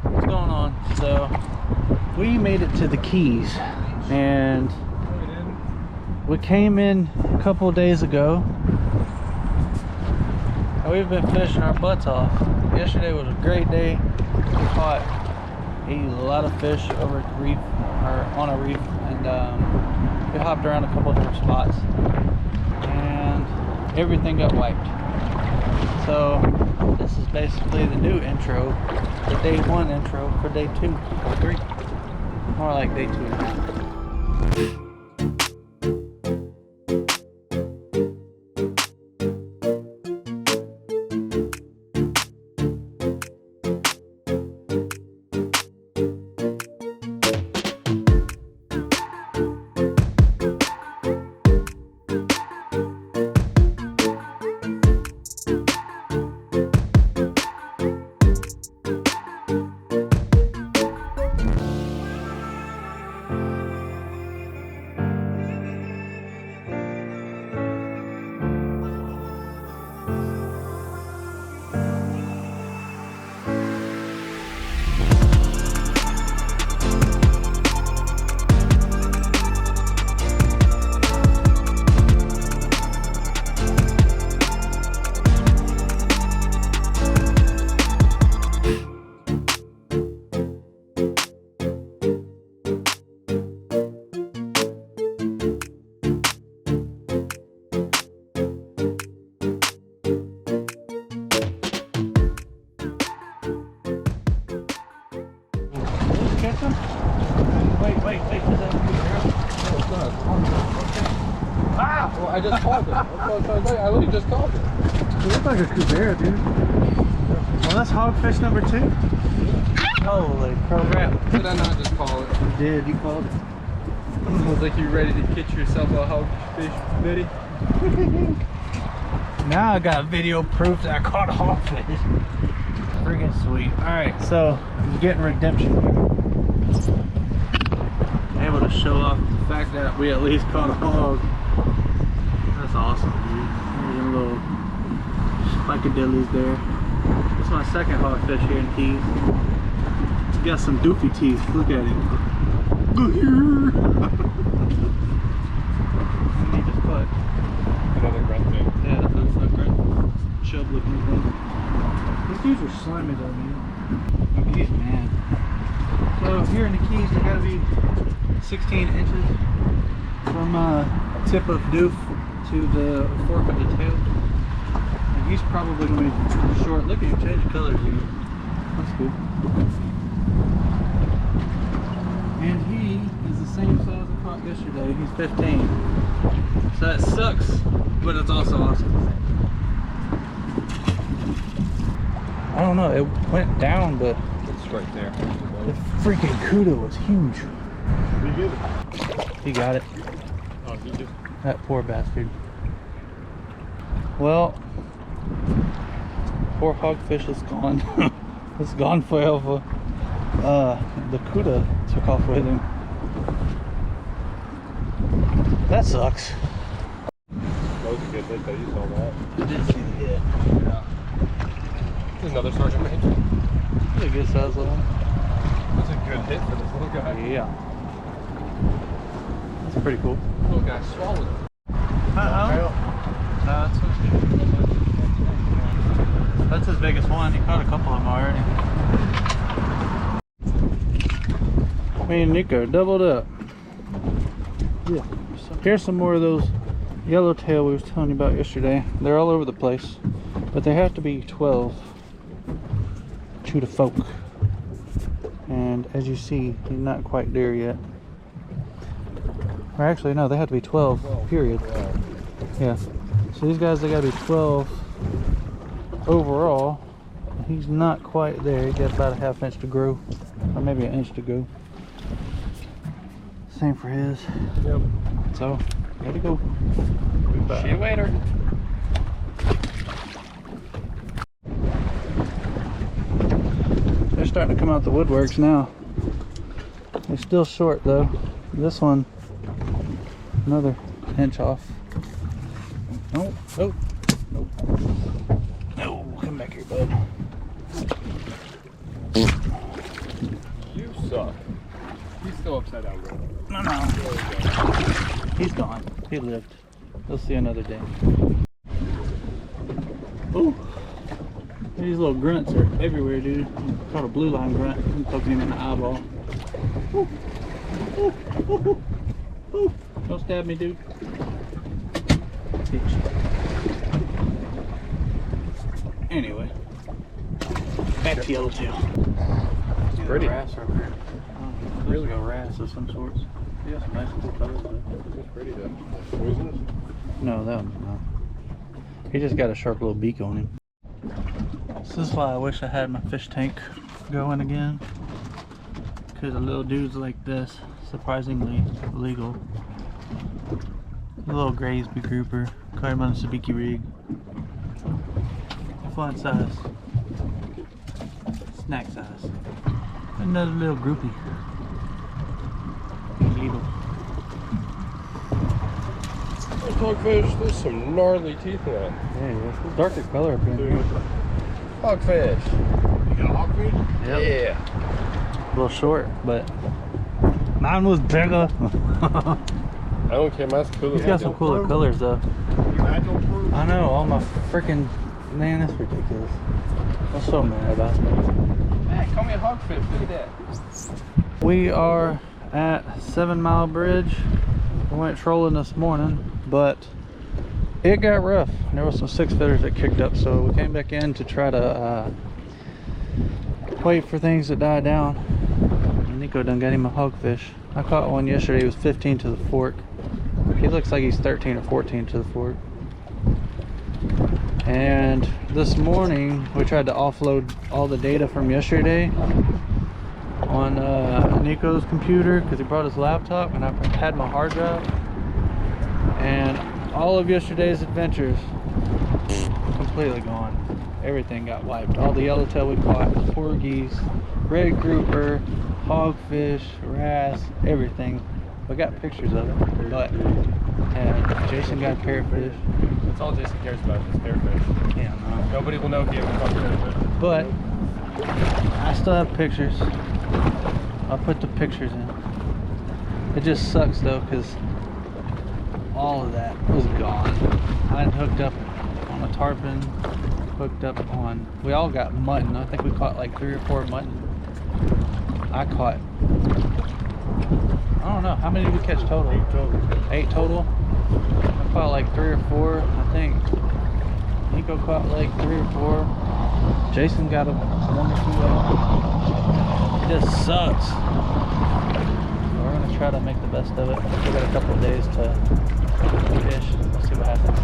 What's going on? So we made it to the Keys, and we came in a couple of days ago, and we've been fishing our butts off. Yesterday was a great day. We caught a lot of fish over at the reef, or on a reef, and we hopped around a couple of different spots, and everything got wiped. So this is basically the new intro, the day 1 intro for day 2 or 3. More like day 2.5. Catch him? Wait, is that a good arrow? No, it's not. Okay. Ah! Well, I just called it. That's what I was trying to say. I literally just called it. It looks like a cubera, dude. Well, that's hogfish number 2. Holy crap. Did I not just call it? You did, you called it. I was like, you ready to get yourself a hogfish, Betty? Now I got video proof that I caught a hogfish. Freaking sweet. Alright, so I'm getting redemption here. Able to show off the fact that we at least caught a hog. That's awesome, dude. There's a little spikadillies there. This is my second hogfish here in Keys. He's got some doofy teeth. Look at him. Look here. And he just caught Another grunt thing. yeah, that's a grunt chub looking thing. These dudes are slimy though, man. Keys, man. So here in the Keys, you gotta be 16 inches from tip of doof to the fork of the tail. And he's probably gonna be short. Look at him change colors, dude. That's cool. And he is the same size I caught yesterday. He's 15. So that sucks, but it's also awesome. I don't know, it went down, but It's right there. the freaking cuda was huge. You get it? He got it. Oh, you just... That poor bastard. Well, poor hogfish is gone. It's gone forever. The cuda took off with him. That sucks. That was a good hit, though. You saw that. I did see the hit. Yeah. There's another sergeant major. That's a good size little one. That's a good hit for this little guy. Yeah. That's pretty cool. Little guy swallowed it. No, that's his biggest one. He caught a couple of them already. Me and Nico doubled up. Yeah. Here's some more of those yellowtail we was telling you about yesterday. They're all over the place, but they have to be 12 to the folk. And as you see, he's not quite there yet. Or actually, no, they have to be 12, period. Yeah. So these guys, they gotta be 12 overall. He's not quite there. He got about a ½ inch to grow, or maybe an inch to go. Same for his. Yep. So, ready to go. See you later. They're starting to come out the woodworks now. They're still short though. This one, another inch off. Nope, nope, nope. No, come back here, bud. upside down, bro. No. He's gone. He lived. We'll see another day. Ooh. These little grunts are everywhere, dude. Caught a blue line grunt. I'm poking him in the eyeball. Ooh. Ooh. Ooh. Ooh. Ooh. Don't stab me, dude. Anyway, back to yellowtail. Pretty. Wrasse over here. Really a wrasse of some sorts. Yeah, some nice cool colors. It's pretty though. Poisonous? No, that one's not. He just got a sharp little beak on him. This is why I wish I had my fish tank going again. Because the little dudes like this, surprisingly legal. A little Graysby grouper, caught him on a sabiki rig. Fun size. Snack size. Another little groupie. Little. Those hogfish, there's some gnarly teeth in that. Yeah, it's darker color up in here. Hogfish. You got a hogfish? Yep. Yeah. A little short, but mine was bigger. I don't care, mine's cool. He's got some cooler colors though. Proof. I know, all my freaking, man, that's ridiculous. I'm so mad about it. Man, call me a hogfish, look at that. We are at 7 Mile Bridge. We went trolling this morning, but it got rough. There was some 6-footers that kicked up, so we came back in to try to wait for things to die down. Nico done got him a hogfish. I caught one yesterday. He was 15 to the fork. He looks like he's 13 or 14 to the fork. And this morning we tried to offload all the data from yesterday on Nico's computer because he brought his laptop, and I had my hard drive, and all of yesterday's adventures completely gone. Everything got wiped. All the yellowtail we caught, porgies, red grouper, hogfish, wrasse, everything. We got pictures of it, but and Jason got parrotfish. That's all Jason cares about is parrotfish. Yeah, no. Nobody will know he ever caught parrotfish. But I still have pictures. I'll put the pictures in. It just sucks though, because all of that was gone. I had hooked up on a tarpon, hooked up on, we all got mutton. I think we caught like 3 or 4 mutton. I caught, I don't know, how many did we catch total? 8 total. 8 total? I caught like 3 or 4, I think. Nico caught like 3 or 4. Jason got 1 or 2 out. It just sucks. So we're gonna try to make the best of it. We got a couple of days to fish. Let's see what happens.